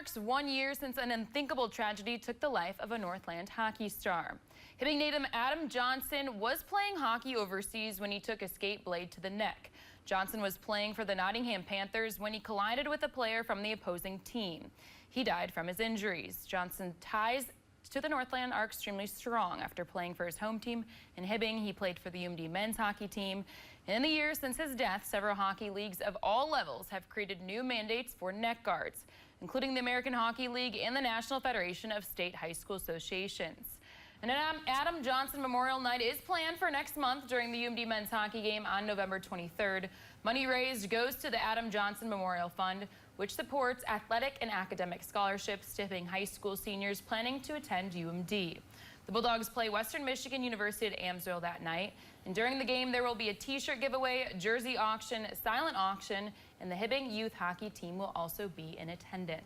marks 1 year since an unthinkable tragedy took the life of a Northland hockey star. Hibbing native Adam Johnson was playing hockey overseas when he took a skate blade to the neck. Johnson was playing for the Nottingham Panthers when he collided with a player from the opposing team. He died from his injuries. Johnson's ties to the Northland are extremely strong. After playing for his home team in Hibbing, he played for the UMD men's hockey team. In the years since his death, several hockey leagues of all levels have created new mandates for neck guards, including the American Hockey League and the National Federation of State High School Associations. An Adam Johnson Memorial Night is planned for next month during the UMD men's hockey game on November 23rd. Money raised goes to the Adam Johnson Memorial Fund, which supports athletic and academic scholarships to Hibbing high school seniors planning to attend UMD. The Bulldogs play Western Michigan University at Amesville that night, and during the game there will be a t-shirt giveaway, jersey auction, silent auction, and the Hibbing youth hockey team will also be in attendance.